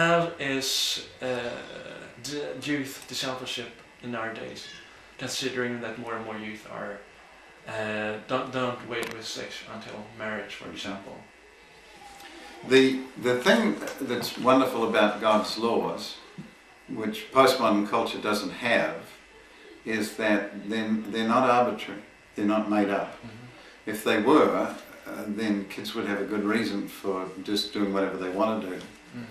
how is the youth discipleship in our days, considering that more and more youth are don't wait with sex until marriage, for example? The thing that's wonderful about God's laws, which postmodern culture doesn't have, is that they're not arbitrary, they're not made up. Mm-hmm. If they were, then kids would have a good reason for just doing whatever they want to do. Mm-hmm.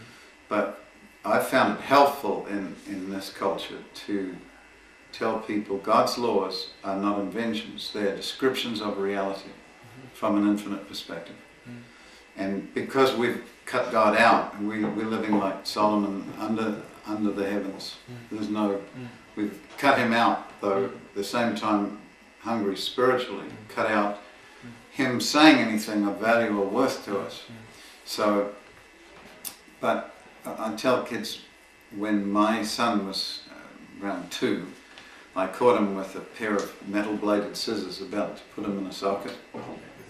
But I found it helpful in this culture to tell people God's laws are not inventions, they are descriptions of reality from an infinite perspective. And because we've cut God out, we're living like Solomon under the heavens. There's no, we've cut him out, though at the same time hungry spiritually, cut out him saying anything of value or worth to us. So, but I tell kids, when my son was around 2, I caught him with a pair of metal bladed scissors about to put him in a socket.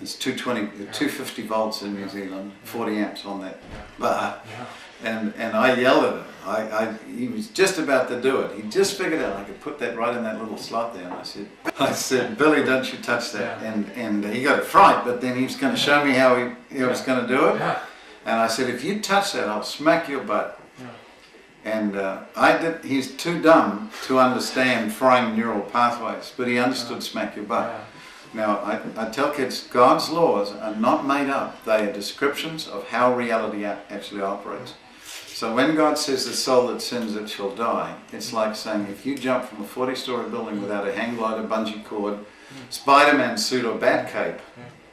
It's 250 volts in New Zealand, 40 amps on that bar. And I yelled at him. He was just about to do it. He just figured out I could put that right in that little slot there. And I said, Billy, don't you touch that. And he got a fright, but then he was going to show me how he was going to do it. And I said, if you touch that, I'll smack your butt. And he's too dumb to understand frying neural pathways, but he understood smack your butt. Now, I tell kids, God's laws are not made up. They are descriptions of how reality actually operates. So when God says the soul that sins, it shall die, it's like saying if you jump from a 40-story building without a hang glider, bungee cord, Spider-Man suit or bat cape,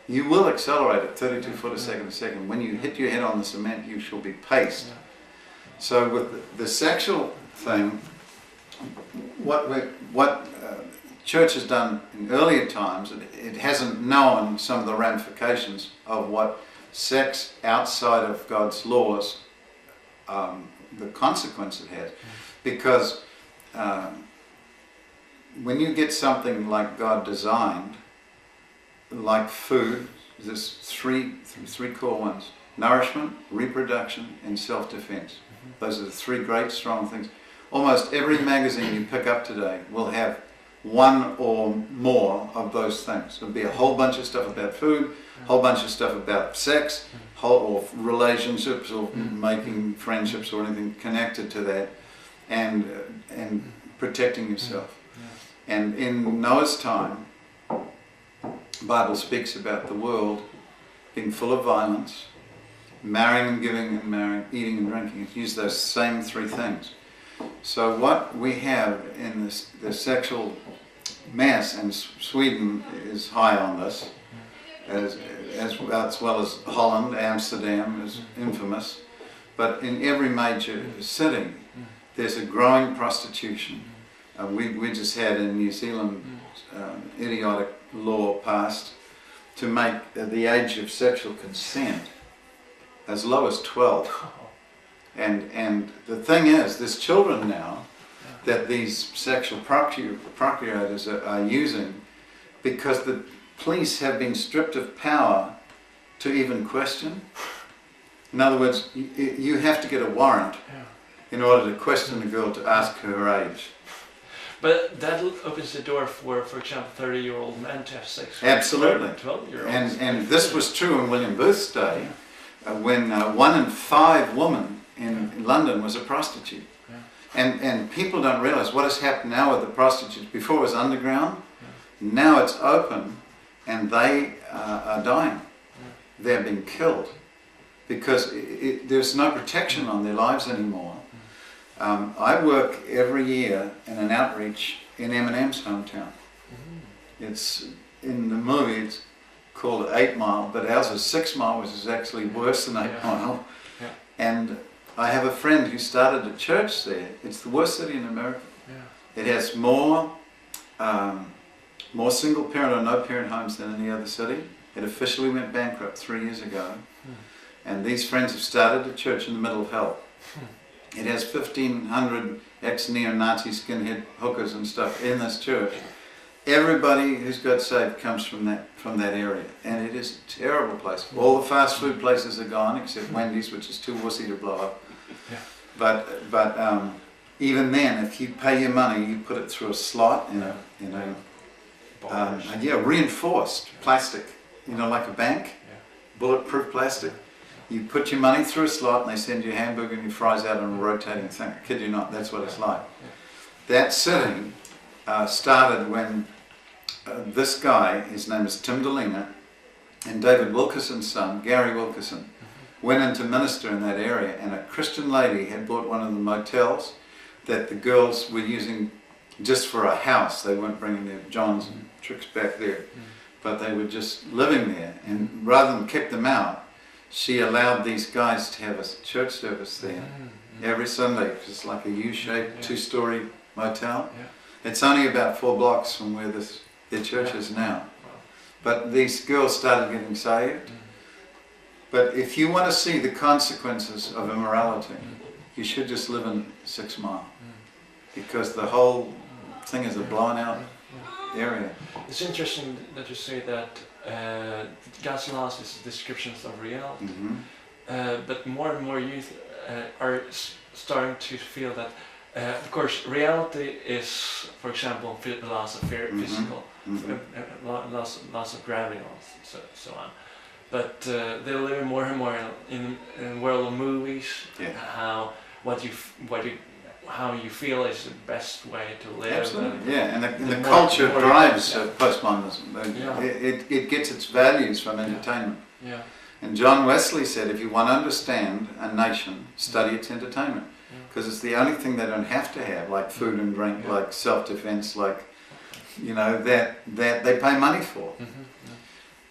you will accelerate at 32 foot a second. When you hit your head on the cement, you shall be paced. So with the sexual thing, what church has done in earlier times, it hasn't known some of the ramifications of what sex outside of God's laws, the consequence it has. Because when you get something like God designed, like food, there's three core ones: nourishment, reproduction, and self-defense. Those are the 3 great strong things. Almost every magazine you pick up today will have one or more of those things. There'll be a whole bunch of stuff about food, a whole bunch of stuff about sex, or relationships, or making friendships, or anything connected to that, and protecting yourself. And in Noah's time, the Bible speaks about the world being full of violence, marrying and giving and marrying, eating and drinking. It used those same 3 things. So what we have in the sexual mess, and Sweden is high on this, as well as Holland, Amsterdam is infamous, but in every major city there's a growing prostitution. We just had in New Zealand idiotic law passed to make the age of sexual consent as low as 12. And the thing is, there's children now that these sexual procurators are using because the police have been stripped of power to even question. In other words, you have to get a warrant in order to question a girl to ask her age. But that opens the door for example, 30-year-old men to have sex with Absolutely. 12-year-olds. And this was true in William Booth's day, when 1 in 5 women in London was a prostitute. And people don't realize what has happened now with the prostitutes. Before it was underground, now it's open, and they are dying. They're being killed because there's no protection on their lives anymore. I work every year in an outreach in Eminem's hometown. It's in the movie, it's called 8 Mile, but ours is 6 Mile, which is actually worse than 8 Mile. And I have a friend who started a church there. It's the worst city in America. It has more single parent or no parent homes than any other city. It officially went bankrupt 3 years ago. And these friends have started a church in the middle of hell. It has 1,500 ex-neo-Nazi skinhead hookers and stuff in this church. Everybody who's got saved comes from that area, and it is a terrible place. All the fast food places are gone except Wendy's, which is too wussy to blow up. Yeah. But even then, if you pay your money, you put it through a slot in reinforced plastic, like a bank, bulletproof plastic. You put your money through a slot, and they send you a hamburger and your fries out on a rotating thing. I kid you not, that's what it's like. That city started when this guy, his name is Tim DeLinga, and David Wilkerson's son, Gary Wilkerson, went in to minister in that area, and a Christian lady had bought one of the motels that the girls were using just for a house. They weren't bringing their johns and tricks back there, but they were just living there. And rather than kick them out, she allowed these guys to have a church service there every Sunday. It's like a U-shaped, two-story motel. It's only about 4 blocks from where their church is now. But these girls started getting saved. But if you want to see the consequences of immorality, you should just live in 6 Mile, because the whole thing is a blown out area. It's interesting that you say that God's laws is descriptions of reality, but more and more youth are starting to feel that, of course, reality is, for example, laws of physical, laws of gravity, and so on. But they're living more and more in a world of movies. How you feel is the best way to live. Absolutely, and the culture drives postmodernism. It gets its values from entertainment. Yeah. And John Wesley said, if you want to understand a nation, study its entertainment, because it's the only thing they don't have to have, like food and drink, like self-defense, like that they pay money for.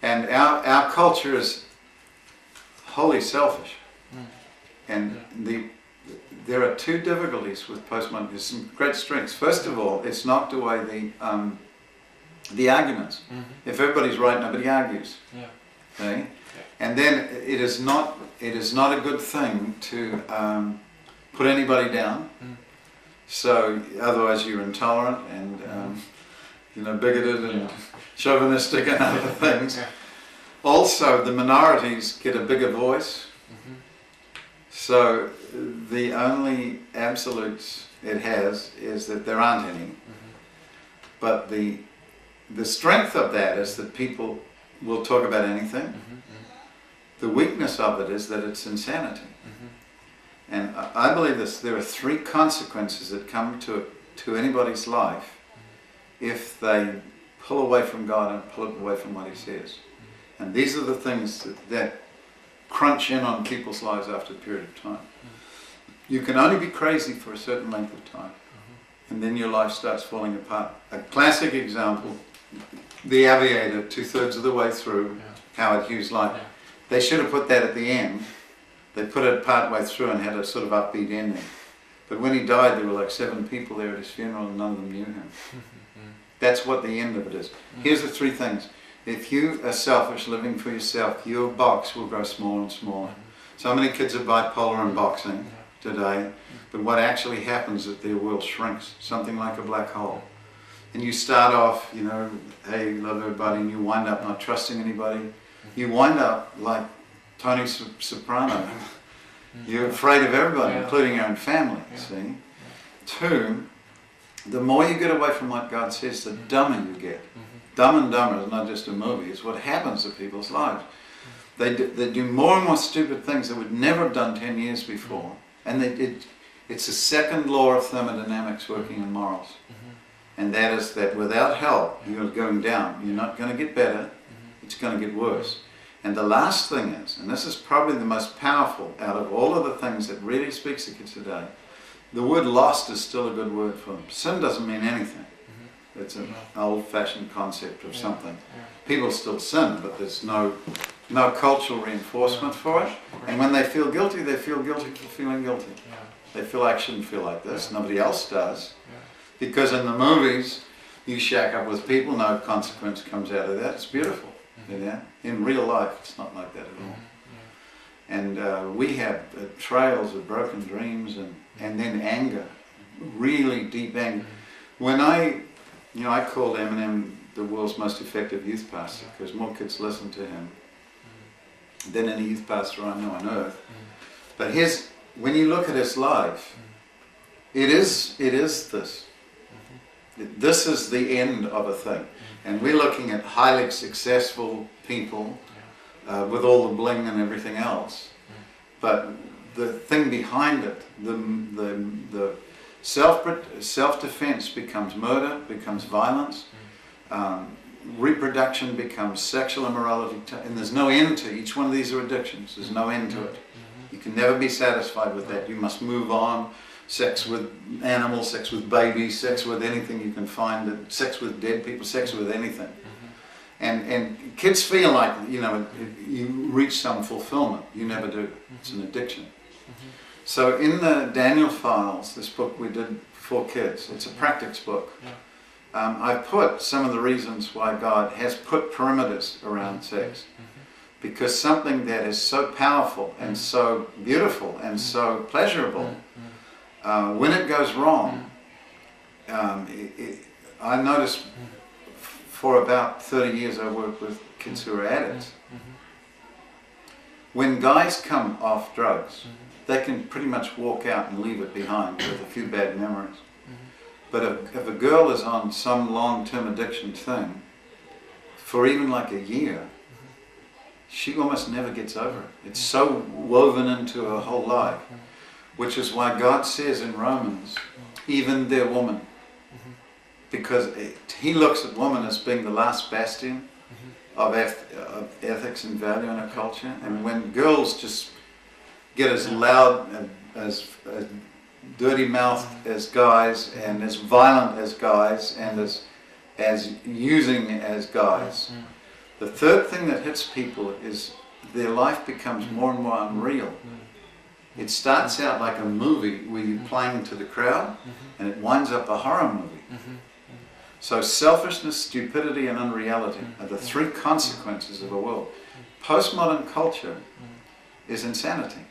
And our culture is wholly selfish. And there are 2 difficulties with postmodernism. There's some great strengths. First of all, it's knocked away the arguments. If everybody's right, nobody argues. Okay? And then it is not a good thing to put anybody down. So otherwise you're intolerant and bigoted and chauvinistic and other things. Also, the minorities get a bigger voice. So the only absolutes it has is that there aren't any. But the strength of that is that people will talk about anything. The weakness of it is that it's insanity. And I believe this. There are 3 consequences that come to anybody's life if they pull away from God and pull away from what He says. And these are the things that crunch in on people's lives after a period of time. You can only be crazy for a certain length of time, and then your life starts falling apart. A classic example, The Aviator, 2/3 of the way through, Howard Hughes' life. They should have put that at the end. They put it part way through and had a sort of upbeat ending. But when he died, there were like 7 people there at his funeral and none of them knew him. That's what the end of it is. Here's the 3 things. If you are selfish, living for yourself, your box will grow smaller and smaller. So many kids are bipolar in boxing today, but what actually happens is their world shrinks, something like a black hole. And you start off, hey, love everybody, and you wind up not trusting anybody. You wind up like Tony Soprano. You're afraid of everybody, including your own family, see? 2, the more you get away from what God says, the dumber you get. Dumb and Dumber is not just a movie, it's what happens to people's lives. They do more and more stupid things they would never have done 10 years before. And it's a second law of thermodynamics working in morals. And that is that without help, you're going down. You're not going to get better, it's going to get worse. And the last thing is, and this is probably the most powerful out of all of the things that really speaks to kids today, the word lost is still a good word for them. Sin doesn't mean anything. It's an old-fashioned concept of something. People still sin, but there's no cultural reinforcement for it. And when they feel guilty for feeling guilty. They feel, I shouldn't feel like this. Nobody else does. Because in the movies, you shack up with people, no consequence comes out of that. It's beautiful. In real life, it's not like that at all. And we have trails of broken dreams and then anger, really deep anger. When I You know, I called Eminem the world's most effective youth pastor because more kids listen to him than any youth pastor I know on earth. But when you look at his life, it is this. This is the end of a thing. And we're looking at highly successful people with all the bling and everything else. But the thing behind it, the self-defense becomes murder, becomes violence. Reproduction becomes sexual immorality, and there's no end to each one of these are addictions. There's no end to it. You can never be satisfied with that. You must move on. Sex with animals, sex with babies, sex with anything you can find, sex with dead people, sex with anything. And kids feel like, you know, you reach some fulfillment. You never do. It's an addiction. So in the Daniel Files, this book we did for kids, it's a practice book. I put some of the reasons why God has put perimeters around sex. Because something that is so powerful and so beautiful and so pleasurable, when it goes wrong, I noticed for about 30 years I worked with kids who are addicts. When guys come off drugs, they can pretty much walk out and leave it behind with a few bad memories. But if a girl is on some long-term addiction thing, for even like a year, she almost never gets over it. It's so woven into her whole life, which is why God says in Romans, even their woman, because he looks at woman as being the last bastion of ethics and value in our culture. And when girls just get as loud and as dirty mouthed as guys and as violent as guys and as using as guys, the third thing that hits people is their life becomes more and more unreal. It starts out like a movie where you're playing to the crowd, and it winds up a horror movie. So selfishness, stupidity, and unreality are the three consequences of a world. Postmodern culture is insanity.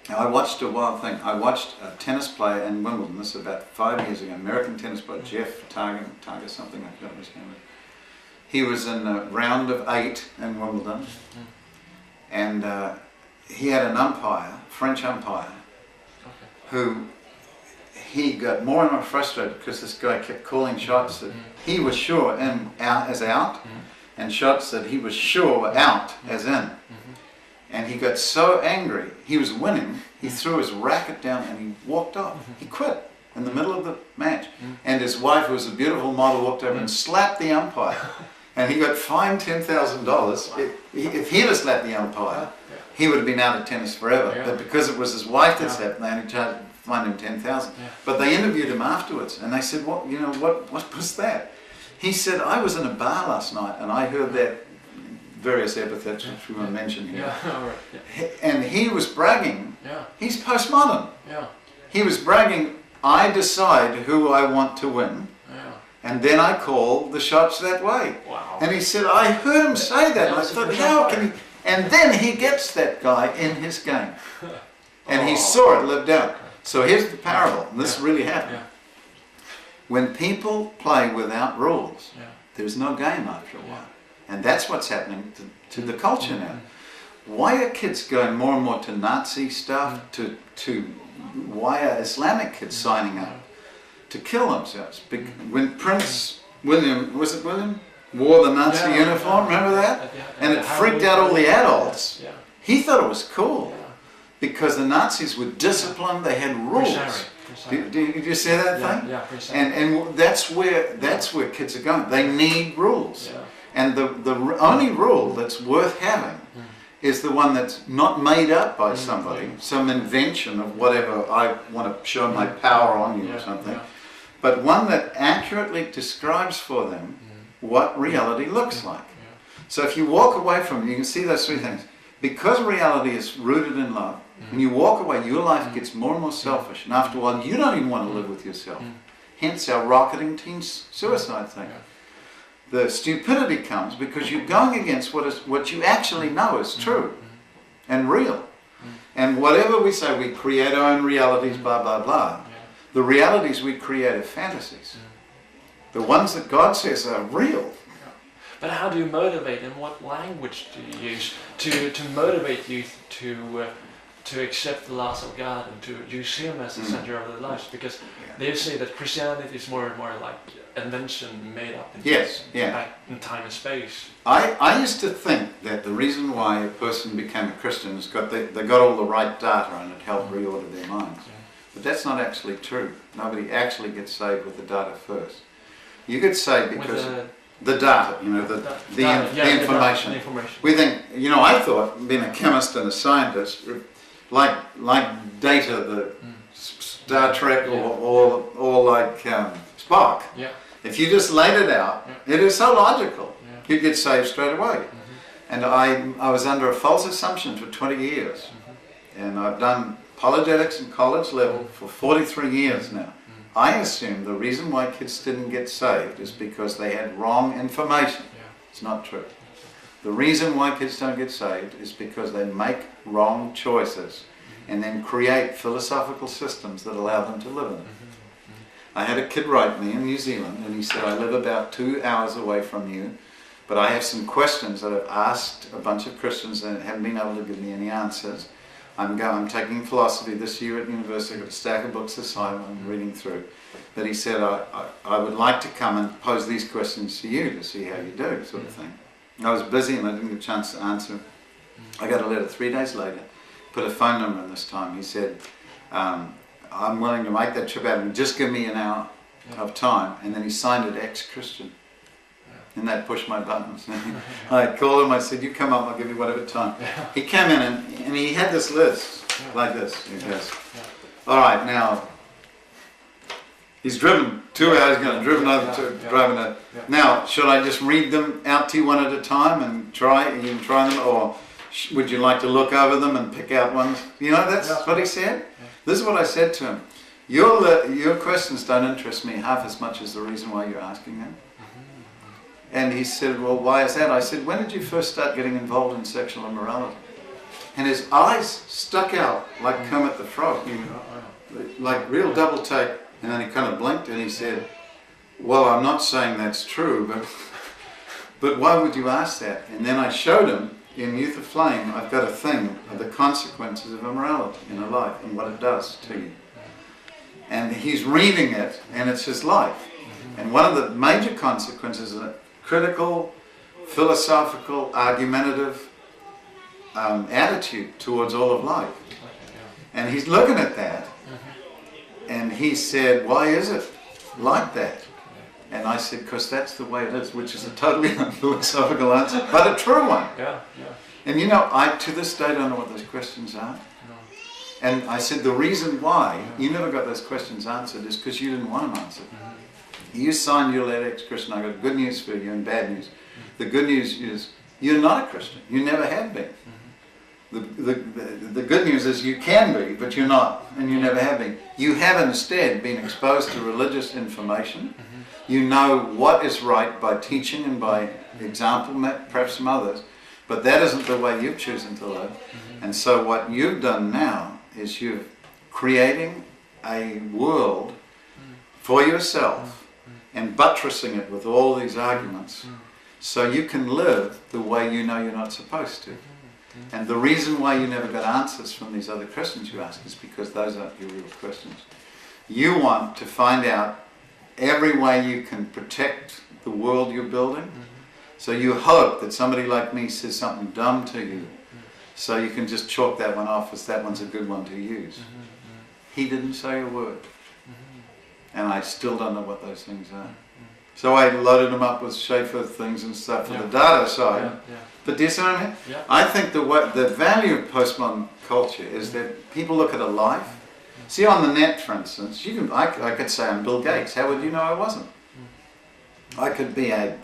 Now, I watched a wild thing. I watched a tennis player in Wimbledon, this is about 5 years ago, American tennis player, Jeff Targa something, I forgot his name. He was in the round of 8 in Wimbledon, and he had an umpire, French umpire, who he got more and more frustrated because this guy kept calling shots that he was sure in as out, and shots that he was sure were out as in. And he got so angry, he was winning, he threw his racket down and he walked off. He quit in the middle of the match. And his wife, who was a beautiful model, walked over and slapped the umpire. And he got fined $10,000. If he had slapped the umpire, he would have been out of tennis forever. But because it was his wife that slapped him, they only fined him $10,000. But they interviewed him afterwards, and they said, "What? You know, what was that?" He said, "I was in a bar last night, and I heard that." Various epithets which we won't mention here. And he was bragging. He's postmodern. He was bragging, "I decide who I want to win, and then I call the shots that way." And he said, I heard him say that, and I thought, how can he? And then he gets that guy in his game. And he saw it lived out. So here's the parable, and this really happened. When people play without rules, there's no game after a while. And that's what's happening to the culture now. Why are kids going more and more to Nazi stuff? Why are Islamic kids signing up to kill themselves? When Prince William, was it William? Wore the Nazi uniform, remember that? And it freaked out all the adults. He thought it was cool because the Nazis were disciplined, they had rules. Did you see that thing? And that's where kids are going. They need rules. And the only rule that's worth having is the one that's not made up by somebody, some invention of whatever, I want to show my power on you or something, but one that accurately describes for them what reality looks like. So if you walk away from it, you can see those three things. Because reality is rooted in love, when you walk away, your life gets more and more selfish, and after a while you don't even want to live with yourself. Hence our rocketing teen suicide thing. The stupidity comes because you're going against what you actually know is true and real. And whatever we say, we create our own realities, blah, blah, blah. The realities we create are fantasies. The ones that God says are real. But how do you motivate, and what language do you use to motivate youth to accept the laws of God and to use Him as the center of their lives? Because they say that Christianity is more and more like invention made up back in time and space. I used to think that the reason why a person became a Christian is they got all the right data and it helped reorder their minds. Yeah. But that's not actually true. Nobody actually gets saved with the data first. You get saved because the data, the information. The information. We think, I thought, being a chemist and a scientist, like Data, the Star Trek, or like Spock. Yeah. If you just laid it out, it is so logical. Yeah. You'd get saved straight away. And I was under a false assumption for 20 years. And I've done apologetics in college level for 43 years now. I assume the reason why kids didn't get saved is because they had wrong information. It's not true. The reason why kids don't get saved is because they make wrong choices and then create philosophical systems that allow them to live in it. I had a kid write me in New Zealand and he said, I live about 2 hours away from you, but I have some questions that I've asked a bunch of Christians and haven't been able to give me any answers. I'm taking philosophy this year at university. I've got a stack of books this time I'm reading through. But he said, I would like to come and pose these questions to you to see how you do, sort of thing. I was busy and I didn't get a chance to answer. I got a letter 3 days later, put a phone number in this time. He said, I'm willing to make that trip out and just give me an hour of time. And then he signed it ex-Christian. And that pushed my buttons. I called him, I said, you come up, I'll give you whatever time. He came in and he had this list, like this. He goes, all right, now, he's driven 2 hours, driven over to driving over. Now, should I just read them out to you one at a time and you can try them, or would you like to look over them and pick out ones? That's what he said. This is what I said to him. Your questions don't interest me half as much as the reason why you're asking them. And he said, well, why is that? I said, when did you first start getting involved in sexual immorality? And his eyes stuck out like Kermit the Frog, like real double take. And then he kind of blinked and he said, well, I'm not saying that's true, but why would you ask that? And then I showed him in Youth Aflame, I've got a thing of the consequences of immorality in a life and what it does to you. And he's reading it and it's his life. And one of the major consequences is a critical, philosophical, argumentative attitude towards all of life. And he's looking at that and he said, why is it like that? And I said, because that's the way it is, which is a totally unphilosophical answer, but a true one. And I to this day don't know what those questions are. And I said, the reason why you never got those questions answered is because you didn't want them answered. You signed your letter ex-Christian. I got good news for you and bad news. The good news is you're not a Christian. You never have been. The good news is you can be, but you're not, and you never have been. You have instead been exposed to religious information. You know what is right by teaching and by example, perhaps from others, but that isn't the way you've chosen to live. And so what you've done now is you're creating a world for yourself and buttressing it with all these arguments so you can live the way you know you're not supposed to. And the reason why you never got answers from these other questions you ask is because those aren't your real questions. You want to find out every way you can protect the world you're building. So you hope that somebody like me says something dumb to you so you can just chalk that one off as that one's a good one to use. He didn't say a word. And I still don't know what those things are. So I loaded them up with Schaefer things and stuff for the data side. But do you see what I mean? I think the value of postmodern culture is that people look at a life. See, on the net, for instance, I could say I'm Bill Gates. How would you know I wasn't? I could be a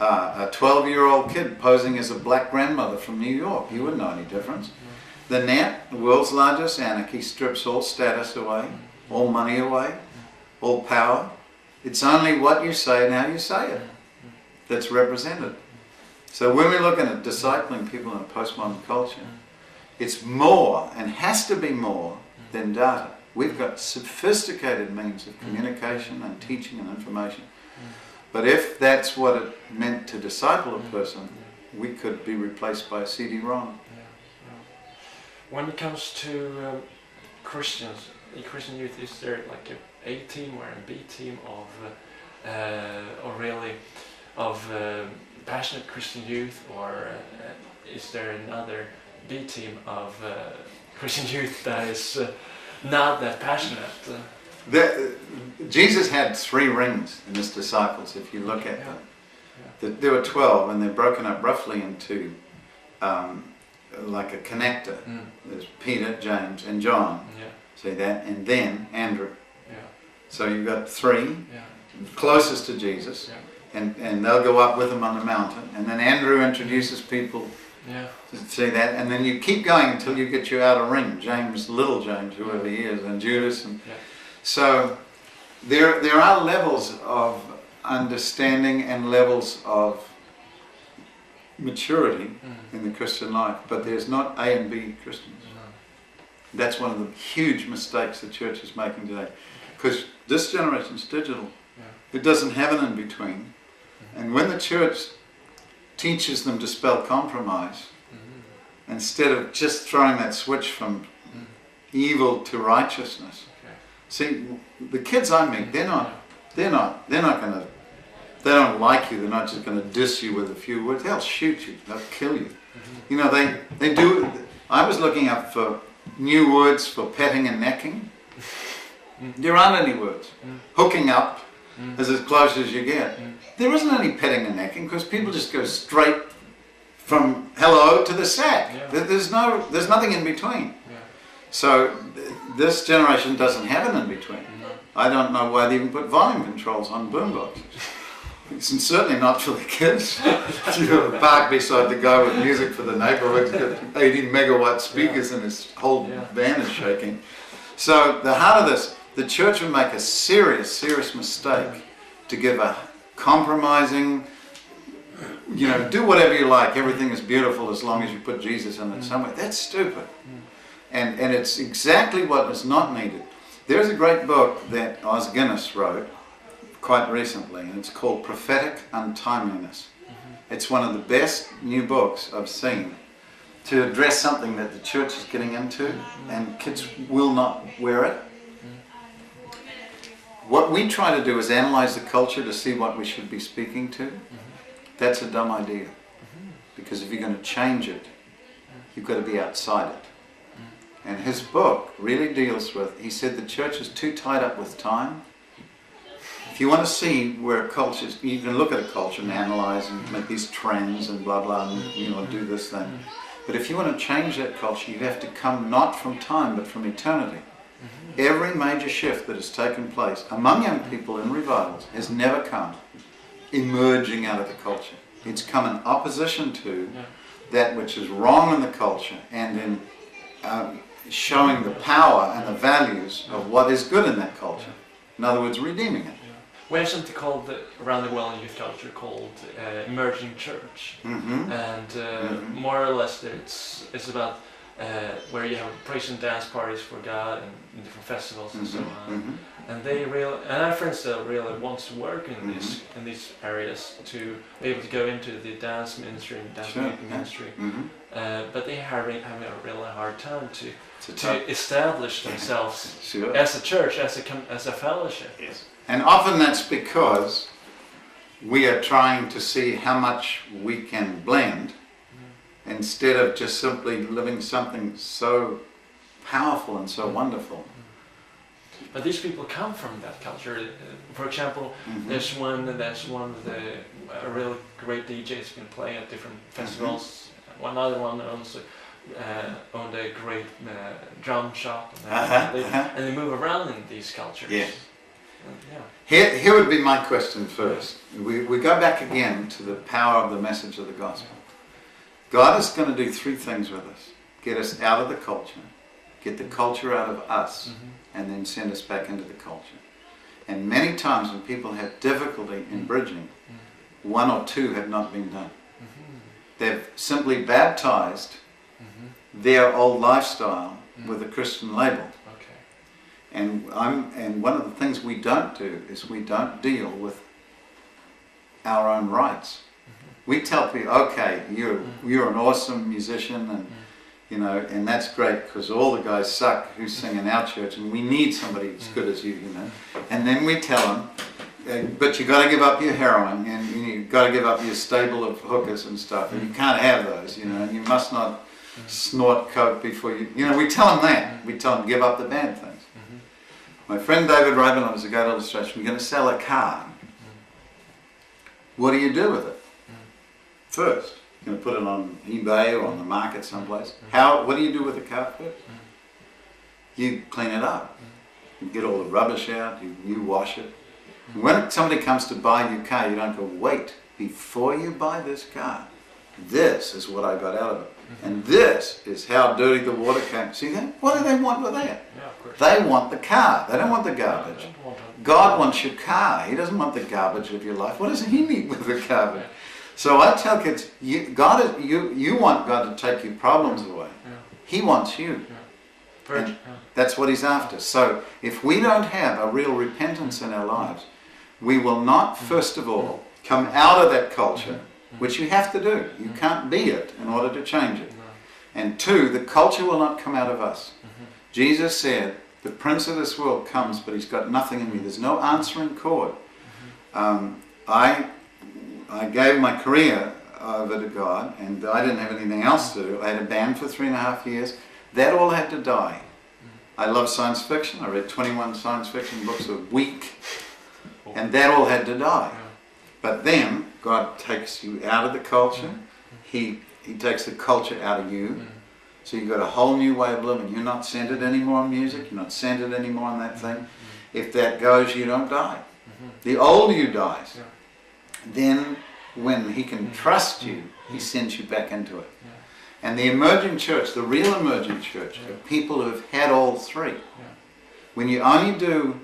12-year-old kid posing as a black grandmother from New York. You wouldn't know any difference. The net, the world's largest anarchy, strips all status away, all money away, all power. It's only what you say and how you say it that's represented. So when we're looking at discipling people in a postmodern culture, it's more and has to be more than data. We've got sophisticated means of communication and teaching and information. But if that's what it meant to disciple a person, we could be replaced by a CD-ROM. When it comes to Christians, Christian youth, is there like a team or a B team of, or really, of passionate Christian youth, or is there another B team of Christian youth that is not that passionate? Jesus had 3 rings in his disciples, if you look at them. There were 12, and they're broken up roughly into like a connector. There's Peter, James, and John. See that? And then Andrew. So you've got 3 closest to Jesus, and they'll go up with him on the mountain. And then Andrew introduces people. See that? And then you keep going until you get your outer ring. James, little James, whoever he is, and Judas. And so there are levels of understanding and levels of maturity in the Christian life, but there's not A and B Christians. That's one of the huge mistakes the church is making today, because this generation's digital. It doesn't have an in-between, and when the church teaches them to spell compromise, instead of just throwing that switch from evil to righteousness. See, the kids I meet, they're not gonna, they don't like you, they're not just gonna diss you with a few words, they'll shoot you, they'll kill you. You know, they do, I was looking up for new words for petting and necking. There aren't any words. Hooking up is as close as you get. There isn't any petting and necking, because people just go straight from hello to the sack. There's nothing in between. So this generation doesn't have an in between. I don't know why they even put volume controls on boomboxes. It's certainly not for the kids. You park beside the guy with music for the neighbourhood, he's got 80 megawatt speakers and his whole van is shaking. So the heart of this, the church would make a serious mistake to give a compromising, you know, do whatever you like, everything is beautiful as long as you put Jesus in it somewhere. That's stupid. And it's exactly what is not needed. There's a great book that Os Guinness wrote quite recently, and it's called Prophetic Untimeliness. It's one of the best new books I've seen to address something that the church is getting into, and kids will not wear it. What we try to do is analyze the culture to see what we should be speaking to. That's a dumb idea, because if you're going to change it, you've got to be outside it. And his book really deals with, he said the church is too tied up with time. If you want to see where cultures, you can look at a culture and analyze and make these trends and blah blah, and you know, do this thing. But if you want to change that culture, you have to come not from time but from eternity. Every major shift that has taken place among young people in revivals has never come emerging out of the culture. It's come in opposition to that which is wrong in the culture, and in showing the power and the values of what is good in that culture. In other words, redeeming it. We have something called, around the world in youth culture, called emerging church. And more or less it's about where you have praise and dance parties for God and different festivals and so on. And and our friends that really wants to work in these areas to be able to go into the dance ministry and dance ministry. But they having a really hard time to establish themselves as a church, as a fellowship. And often that's because we are trying to see how much we can blend instead of just simply living something so powerful and so wonderful. But these people come from that culture. For example, there's one of the really great DJs can play at different festivals. One other one owned a great drum shop, and they move around in these cultures. Here would be my question first. We go back again to the power of the message of the gospel. God is going to do 3 things with us. Get us out of the culture, get the culture out of us, and then send us back into the culture. And many times when people have difficulty in bridging, 1 or 2 have not been done. They've simply baptized their old lifestyle with a Christian label. And one of the things we don't do is we don't deal with our own rights. We tell people, okay, you're an awesome musician, and you know, and that's great because all the guys suck who sing in our church, and we need somebody as good as you, you know. And then we tell them, but you got to give up your heroin, and you got to give up your stable of hookers and stuff, and you can't have those, you know. And you must not snort coke before you know. We tell them that. We tell them give up the bad things. My friend David Ravenel was a great illustration. We're going to sell a car. What do you do with it? First, you're going to put it on eBay or on the market someplace. What do you do with the car first? You clean it up. You get all the rubbish out, you wash it. And when somebody comes to buy your car, you don't go, wait, before you buy this car, this is what I got out of it. And this is how dirty the water came. See that? What do they want with that? Yeah, of course. They want the car. They don't want the garbage. God wants your car. He doesn't want the garbage of your life. What does he need with the garbage? So I tell kids, you want God to take your problems away. He wants you. And that's what he's after. So if we don't have a real repentance in our lives, we will not, first of all, come out of that culture, which you have to do. You can't be it in order to change it. And two, the culture will not come out of us. Jesus said, the prince of this world comes, but he's got nothing in me. There's no answering chord. I gave my career over to God, and I didn't have anything else to do. I had a band for 3.5 years. That all had to die. I love science fiction. I read 21 science fiction books a week, and that all had to die. But then God takes you out of the culture. He takes the culture out of you. So you've got a whole new way of living. You're not centered anymore on music. You're not centered anymore on that thing. If that goes, you don't die. The older you dies, then when he can trust you, he sends you back into it. And the emerging church, the real emerging church, are people who have had all three. When you only do,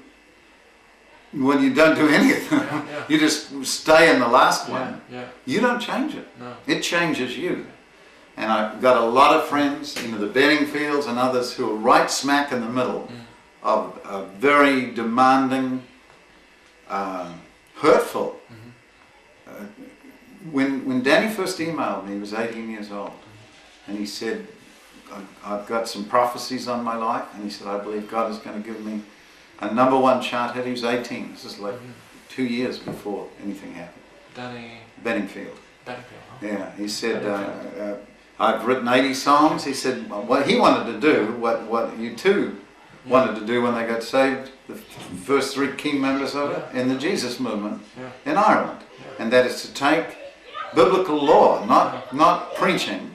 when you don't do any of them, you just stay in the last one, you don't change it. It changes you. And I've got a lot of friends, you know, the Bedingfields and others who are right smack in the middle of a very demanding, hurtful. When Danny first emailed me, he was 18 years old, and he said, I've got some prophecies on my life, and he said, I believe God is going to give me a #1 chart hit. He was 18, this is like 2 years before anything happened. Danny Bedingfield. Bedingfield. Yeah, he said, I've written 80 songs. He said, what he wanted to do, what you two wanted to do when they got saved, the first 3 key members of it, in the Jesus movement in Ireland. And that is to take biblical law, not preaching,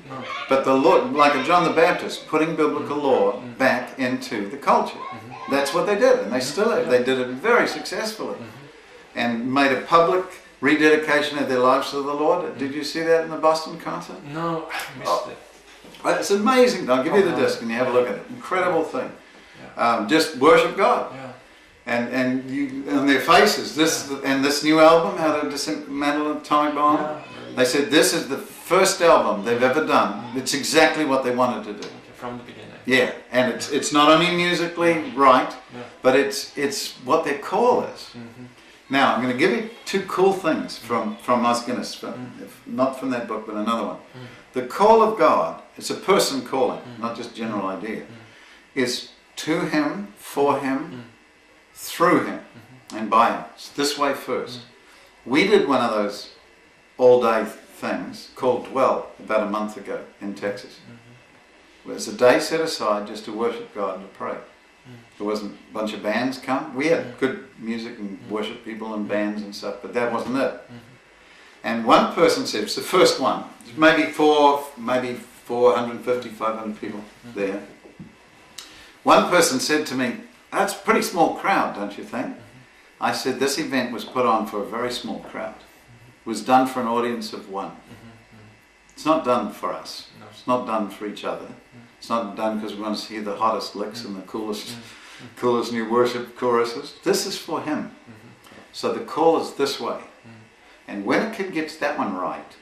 but the law, like a John the Baptist, putting biblical law back into the culture. That's what they did, and they still have. They did it very successfully, and made a public rededication of their lives to the Lord. Did you see that in the Boston concert? No, I missed it. It's amazing. I'll give you the disc and you have a look at it. Incredible thing. Just worship God. And you, on their faces, this new album, How to Dismantle an Atomic Bomb, they said this is the first album they've ever done. It's exactly what they wanted to do. From the beginning. Yeah, and it's not only musically right, but it's what their call is. Now, I'm going to give you 2 cool things from Os Guinness, not from that book, but another one. The call of God, it's a person calling, not just general idea, is to him, for him, through him, and by him. It's this way first. We did one of those all-day things called Dwell about a month ago in Texas. It was a day set aside just to worship God and to pray. There wasn't a bunch of bands come. We had good music and worship people and bands and stuff, but that wasn't it. And one person said, it's the first one, maybe 450, 500 people there. One person said to me, that's a pretty small crowd, don't you think? I said, this event was put on for a very small crowd. It was done for an audience of 1. It's not done for us. It's not done for each other. It's not done because we want to hear the hottest licks and the coolest new worship choruses. This is for him. So the call is this way. And when a kid gets that one right,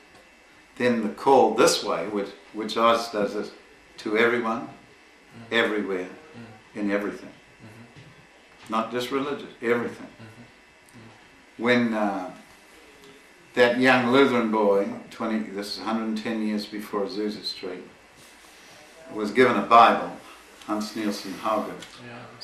then the call this way, which Oz does, is to everyone, everywhere, in everything. Not just religious, everything. When that young Lutheran boy, this is 110 years before Azusa Street, was given a Bible, Hans Nielsen Hauger. Yeah.